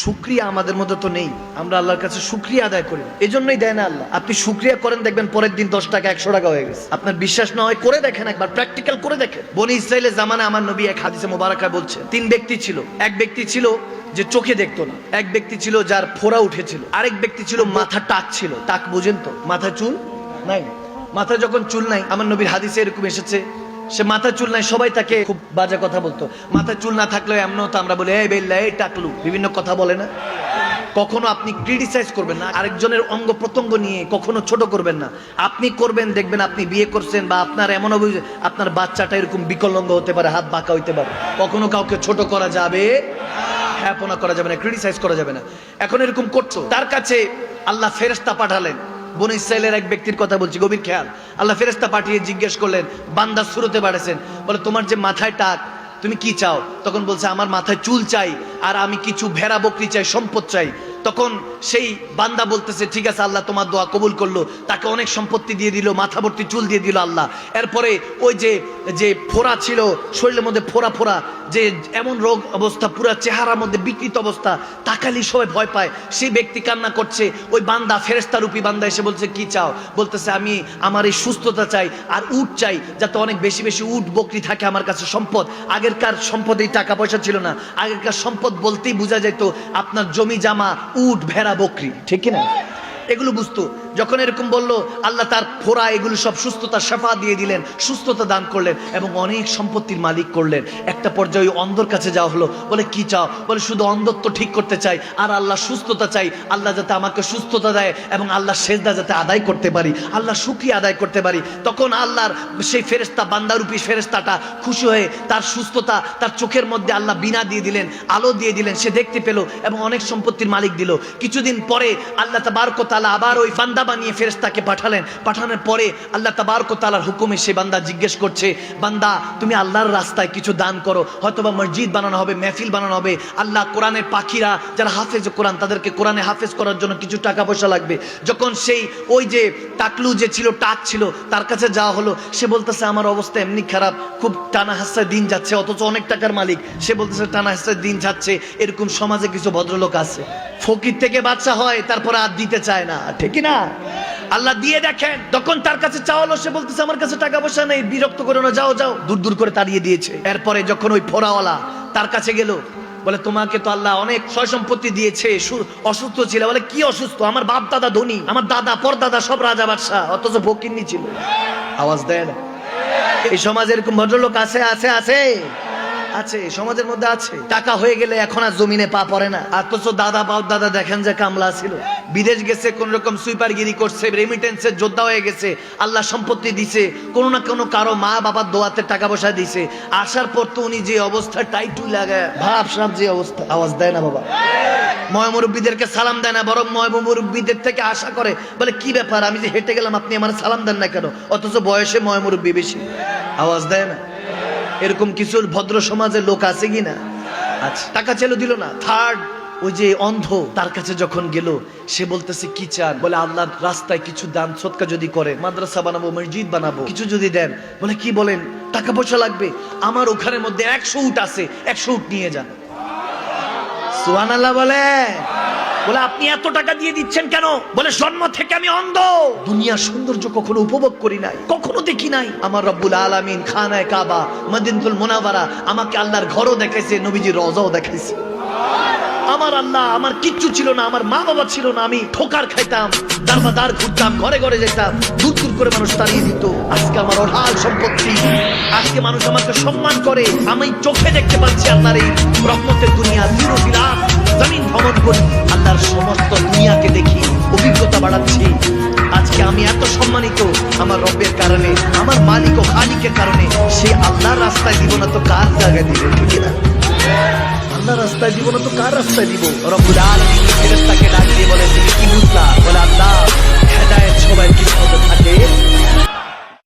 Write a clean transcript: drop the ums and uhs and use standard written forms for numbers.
শুকরিয়া আমাদের মধ্যে তো নেই, আমরা আল্লাহর কাছে শুকরিয়া আদায় করি, এজন্যই দেয় না আল্লাহ। আপনি শুকরিয়া করেন, দেখবেন পরের দিন 10 টাকা 100 টাকা হয়ে গেছে। আপনার বিশ্বাস না হয় করে দেখেন, একবার প্র্যাকটিক্যাল করে দেখেন। বনি ইসরাইলের জামানায় আমার নবী এক হাদিসে মোবারকায় বলছেন 3 ব্যক্তি ছিল। এক ব্যক্তি ছিল যে চোখে দেখতো না, এক ব্যক্তি ছিল যার ফোড়া উঠেছিল, আরেক ব্যক্তি ছিল মাথা টাক ছিল। টাক বুঝেন তো, মাথায় চুল নাই। মাথায় যখন চুল নাই, আমার নবীর হাদিসে এরকম এসেছে, সে মাথা চুল নাই, সবাই তাকে খুব বাজে কথা বলতো। মাথা চুল না থাকলেও এমনও তো আমরা বলি এই বেল্লা, এই টাকলু, বিভিন্ন কথা বলে না। কখনো আপনি ক্রিটিসাইজ করবেন না, আরেকজনের অঙ্গ প্রত্যঙ্গ নিয়ে কখনো ছোট করবেন না। আপনি করবেন, দেখবেন আপনি বিয়ে করছেন বা আপনার এমন অভিযোগ, আপনার বাচ্চাটা এরকম বিকলাঙ্গ হতে পারে, হাত বাঁকা হইতে পারে। কখনো কাউকে ছোট করা যাবে, হ্যাপনা করা যাবে না, ক্রিটিসাইজ করা যাবে না। এখন এরকম করছো, তার কাছে আল্লাহ ফেরেশতা পাঠালেন। বনি ইসরাইলের এক ব্যক্তির কথা বলছি, গভীর খেয়াল। আল্লাহ ফেরেশতা পাঠিয়ে জিজ্ঞেস করলেন, বান্দা শুরুতে পাঠাছেন, বলে তোমার যে মাথায় টাক, তুমি কি চাও? তখন বলছে আমার মাথায় চুল চাই, আর আমি কিছু ভেড়া বকরি চাই, সম্পদ চাই। তখন সেই বান্দা বলতেছে ঠিক আছে, আল্লাহ তোমার দোয়া কবুল করলো। তাকে অনেক সম্পত্তি দিয়ে দিল, মাথা ভর্তি চুল দিয়ে দিল আল্লাহ। এরপরে ওই যে ফোড়া ছিল শরীরের মধ্যে, ফোড়া ফোড়া, যে এমন রোগ অবস্থা, পুরা চেহারার মধ্যে বিকৃত অবস্থা, তাকালি সবাই ভয় পায়। সেই ব্যক্তি কান্না করছে। ওই বান্দা, ফেরেশতা রূপী বান্দা এসে বলছে কি চাও? বলতেছে আমি আমার এই সুস্থতা চাই, আর উট চাই, যাতে অনেক বেশি বেশি উট বকরি থাকে আমার কাছে, সম্পদ। আগেরকার সম্পদেই টাকা পয়সা ছিল না, আগেরকার সম্পদ বলতেই বোঝা যেত আপনার জমি জামা, উট, ভেড়া, বকরি, ঠিক না? এগুলো বুঝতো। যখন এরকম বললো, আল্লাহ তার ফোড়া এগুলো সব সুস্থতা শেফা দিয়ে দিলেন, সুস্থতা দান করলেন এবং অনেক সম্পত্তির মালিক করলেন। একটা পর্যায়ে অন্ধর কাছে যাওয়া হলো, বলে কি চাও? বলে শুধু অন্ধত্ব ঠিক করতে চাই, আর আল্লাহ সুস্থতা চাই, আল্লাহ যাতে আমাকে সুস্থতা দেয় এবং আল্লাহ সেজদা যাতে আদায় করতে পারি, আল্লাহ শুকরিয়া আদায় করতে পারি। তখন আল্লাহর সেই ফেরেশতা, বান্দারূপী ফেরেশতাটা খুশি হয়ে তার সুস্থতা, তার চোখের মধ্যে আল্লাহ বিনা দিয়ে দিলেন, আলো দিয়ে দিলেন, সে দেখতে পেল এবং অনেক সম্পত্তির মালিক দিল। কিছুদিন পরে আল্লাহ তাবারক ওয়া তাআলা আবার ওই বান্দা বানিয়ে ফেরেশতাকে পাঠালেন। পাঠানোর পরে আল্লাহ তাবারক ওয়া তাআলার হুকুমে সে বান্দা জিজ্ঞেস করছে, বান্দা তুমি আল্লাহর রাস্তায় কিছু দান করো, হয়তোবা মসজিদ বানানো হবে, মেহফিল বানানো হবে, আল্লাহ কোরআনের পাখিরা যারা হাফেজ কোরআন, তাদেরকে কোরআনে হাফেজ করার জন্য কিছু টাকা পয়সা লাগবে। যখন সেই ওই যে টাকলু যে ছিল, টাক ছিল, তার কাছে যাওয়া হলো, সে বলতেছে আমার অবস্থা এমনি খারাপ, খুব টানা হাস্যায় দিন যাচ্ছে, অথচ অনেক টাকার মালিক। সে বলতেছে টানা হাস্যায় দিন যাচ্ছে। এরকম সমাজে কিছু ভদ্রলোক আছে, ফকির থেকে বাচ্চা হয়, তারপরে আর দিতে চায় না, ঠিক না? আল্লাহ দিয়ে দেখেন। তখন তার কাছে চাওয়ালো, সে বলতেছে আমার কাছে টাকা পয়সা নেই, বিরক্ত করো না, যাও যাও, দূর দূর করে তাড়িয়ে দিয়েছে। এরপরে যখন ওই ফোড়াওয়ালা তার কাছে গেল, বলে তোমাকে তো আল্লাহ অনেক সয় সম্পত্তি দিয়েছে, অসুস্থ ছিল। বলে কি অসুস্থ? আমার বাপ দাদা ধনী, আমার দাদা পরদাদা সব রাজা বাদশাহ, অথচ ফকিন্নি ছিল। আওয়াজ দেয় না? এই সমাজে এরকম ভদ্রলোক আছে, আছে, আছে, আছে, সমাজের মধ্যে আছে। টাকা হয়ে গেলে এখন আর জমিনে পা পড়ে না, অথচ দাদা বাপ দাদা দেখেন যে কামলা ছিল, বিদেশ গেছে, কোন রকম সুইপারগিরি করছে, রেমিটেন্সের যোদ্ধা হয়ে গেছে, আল্লাহ সম্পত্তি দিছে, কোনো না কোনো কারো মা বাবার দোয়াতে টাকা পয়সা দিছে। আসার পর তো উনি যে অবস্থা, টাইটু লাগায় ভাব সাপ যে অবস্থা। আওয়াজ দেয় না বাবা? ময়মুরব্বীদেরকে সালাম দেয় না, বরং ময়মুরব্বীদের থেকে আশা করে, বলে কি ব্যাপার, আমি যে হেঁটে গেলাম আপনি আমার সালাম দেন না কেন? অথচ বয়সে ময়মুরব্বী বেশি। আওয়াজ দেয় না? এরকম কিছু ভদ্র সমাজের লোক আছে কিনা? আচ্ছা, টাকা চেলো, দিল না। থার্ড, ওই যে অন্ধ, তার কাছে যখন গেল, সে বলতেছে কি চান? বলে আল্লাহর রাস্তায় কিছু দান সদকা যদি করেন, মাদ্রাসা বানাবো, মসজিদ বানাবো, কিছু যদি দেন। বলে কি বলেন? টাকা পয়সা লাগবে, আমার ওখানের মধ্যে 100 উট আছে, 100 উট নিয়ে যান। সুবহানাল্লাহ বলে। বলে আপনি এত টাকা দিয়ে দিচ্ছেন কেন? বলে জন্ম থেকে আমি অন্ধ, দুনিয়ার সৌন্দর্য কখনো উপভোগ করি নাই, কখনো দেখি নাই। আমার রব্বুল আলামিন খানায়ে কাবা, মদিনাতুল মুনাওয়ারা, আমাকে আল্লাহর ঘরও দেখাইছে, নবীজির রওজাও দেখাইছে। আমার আল্লাহ, আমার কিচ্ছু ছিল না, আমার মা বাবা ছিল না, আমি ঠোকার খাইতাম, দারবাদার ঘুরতাম, ঘরে ঘরে যেতাম, দূর দূর করে মানুষ তাড়িয়ে দিত। আজকে আমার অঢাল সম্পত্তি, আজকে মানুষ আমাকে সম্মান করে, আমি চোখে দেখতে পাচ্ছি আল্লাহর এই রহমতের দুনিয়া। দিন-ও-রাত জমিন ভ্রমণ করি, আল্লাহর সমস্ত দুনিয়াকে দেখি, অভিজ্ঞতা বাড়াচ্ছি। আজকে আমি এত সম্মানিত আমার রবের কারণে, আমার মালিক ও খালিকের কারণে। সেই আল্লাহর রাস্তায় দিব না তো কার জায়গায় দিবে? ঠিক না? আল্লাহর রাস্তায় দিব না তো কার রাস্তায় দিব? রব্বুল আলামিন ফেরেশতাকে ডাক দিয়ে বলে তুমি কি বুঝলা? বলে আল্লাহ, হেদায়েত সবার কিসমতে থাকে,